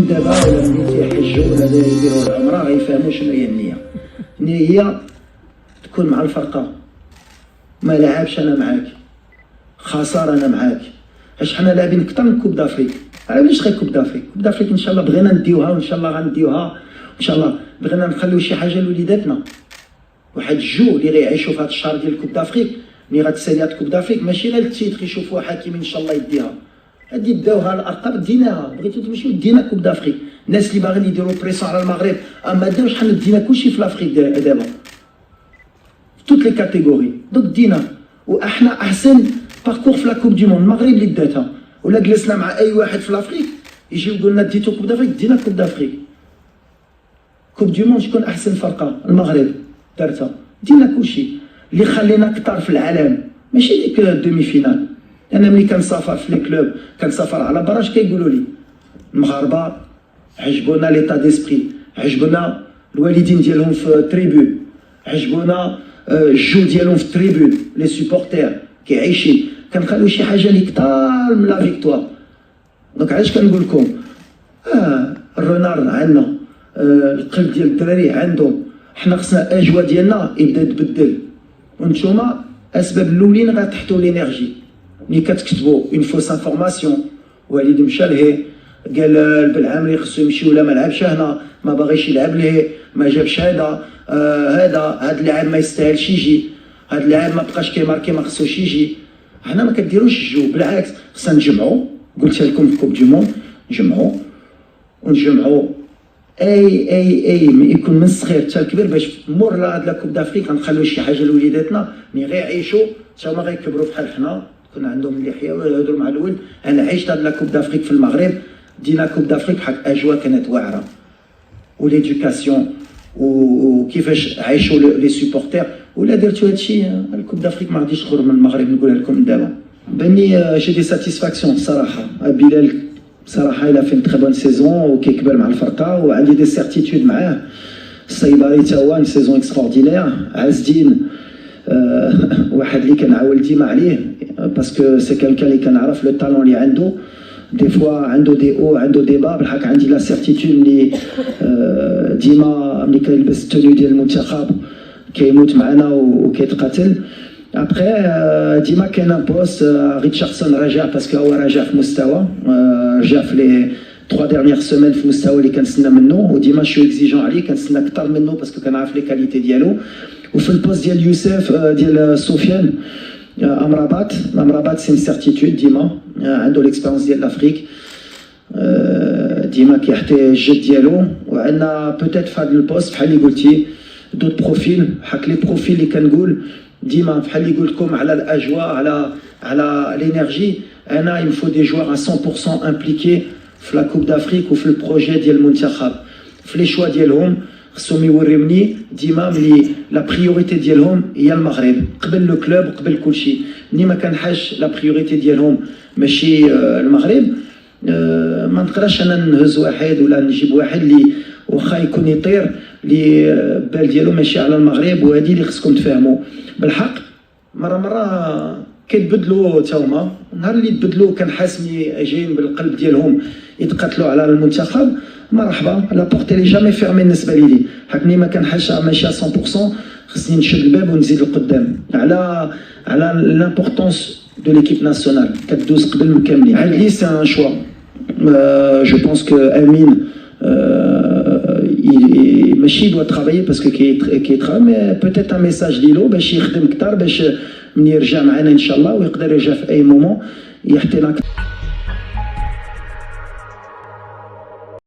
من دابا ولا ملي تيحجوا ولا يديروا العمره غيفهموا شنو هي النيه. النيه هي تكون مع الفرقه، ما لعبش انا معاك، خساره انا معاك. اش حنا لاعبين اكثر من كوب دافريك، علاش غير كوب دافريك؟ كوب دافريك ان شاء الله بغينا نديوها وان شاء الله غنديوها، ان شاء الله بغينا نخليو شي حاجه لوليداتنا. واحد الجو اللي غيعيشوا في هذا الشهر ديال كوب دافريك، ملي غتساليات كوب دافريك ماشي غير التيتر يشوفوا حكيم ان شاء الله يديها، هادي داوها الارقام ديناها، بغيتو تمشيو دينا كوب دافريك. الناس اللي باغيين يديروا بريسون على المغرب اما داوش، حنا دينا كلشي في لافريك دابا في توت لي كاتيجوري دونك دينا. واحنا احسن باركور في لا كوب دي موند المغرب اللي داتها، ولا جلسنا مع اي واحد في لافريك يجي يقول لنا ديتو كوب دافريك، دينا كوب دافريك. كوب دي موند شكون احسن فرقه؟ المغرب دارتها، دينا كلشي. اللي خلينا كثار في العالم ماشي ديك الدومي فينال. انا ملي كنسافر في لي كلوب كنسافر على برا، اش كيقولوا لي المغاربه؟ عجبونا ليطا ديسبري، عجبونا الوالدين ديالهم في التريبون، عجبونا الجو ديالهم في التريبون، لي سوبورتير كيعيشي. كنخليو شي حاجه اللي كثار من لا فيكتوار. دونك علاش كنقول لكم الرونار عندنا، القلب ديال الدراري عندهم، حنا خصنا اجواء ديالنا يبدا يتبدل. وانتوما اسباب الاولين غتحطوا لينيرجي. ملي كتكتبوا اون فوس انفورماسيون، والد مشى لهيه قال البلعامري خصو يمشي ولا ما لعبش هنا، ما باغيش يلعب لهيه، ما جابش هذا، هذا اللاعب ما يستاهلش يجي، هذا اللاعب ما بقاش كيماركي ما خصوش يجي. حنا ما كديروش الجو، بالعكس خصنا نجمعوا. قلتها لكم في كوب دي موند، نجمعوا ونجمعوا اي يكون من الصغير حتى الكبير، باش مور هاد لا كوب دافريك غنخليو شي حاجه لوليداتنا ملي غيعيشوا حتى هما غيكبروا بحال حنا، كون عندهم اللحيه ويهضروا مع الولد. انا عشت هاد لا كوب دافريك في المغرب، دينا كوب دافريك بحال اجواء كانت واعره، وليدوكاسيون وكيفاش عايشوا لي سوبورتير. ولا درتو هادشي الكوب دافريك ما غاديش تخرج من المغرب. نقولها لكم دابا باني جي دي ساتيسفاكسيون الصراحه. بلال بصراحه الى فين تري بون سيزون وكيكبر مع الفرقه، وعندي دي سيرتيتود معاه. الصيباري تا هو سيزون اكستراوردينير. عز الدين واحد اللي كنعاول ديما عليه باسكو سي كالكان اللي كنعرف لو طالون اللي عنده. دي فوا عنده دي او عنده دي با، بالحق عندي لا سيرتيتود اللي ديما ملي كيلبس التوني ديال المنتخب كيموت معنا وكيتقاتل. ابخي ديما كاين بوست ريتشاردسون رجع باسكو هو راجع في مستوى، رجع في لي 3 ديرنيير سيمين في المستوى اللي كنتسنى منه، وديما شو اكزيجون عليه كنتسنى اكثر منه باسكو كنعرف لي كاليتي ديالو. وفي البوست ديال يوسف ديال سفيان امرابات سي سيرتيتود ديما عنده ليكسبيريونس ديال لافريك، ديما كيحتي الجد ديالو. وعندنا بوتيت في هذا البوست بحال اللي قلتي دوت بروفيل، حق لي بروفيل اللي كنقول ديما بحال اللي قلت لكم على الاجواء على لينيرجي. انا يمفو دي جوار 100% امبليكي في لا كوب دافريك وفي البروجي ديال المنتخب، في لي شوا ديالهم خصهم يوريوني ديما ملي لا بريوريتي ديالهم هي المغرب قبل لو كلوب وقبل كلشي. ملي ما كنحاش لا بريوريتي ديالهم ماشي المغرب، ما نقدرش انا نهز واحد ولا نجيب واحد اللي واخا يكون يطير اللي بال ديالو ماشي على المغرب. وهذه اللي خصكم تفهموا بالحق. مره كيتبدلوا تا هما، نهار اللي تبدلوا كنحس ملي جايين بالقلب ديالهم يتقاتلوا على المنتخب، مرحبا لا بورتي لي جامي فيرمي بالنسبه لي. حكني ما كنحاش ماشي 100%، خصني نشد الباب ونزيد لقدام على لامبورطونس دو ليكيب ناسيونال كدوز قبل مكملين. عاد لي سي ان شوا. جو بونس كو امين ماشي دوا ترافايي باسكو كيترافاي، مي بوتيت ان ميساج ديالو باش يخدم كثر، باش من يرجع معنا ان شاء الله ويقدر يرجع في اي مومون يحتينا.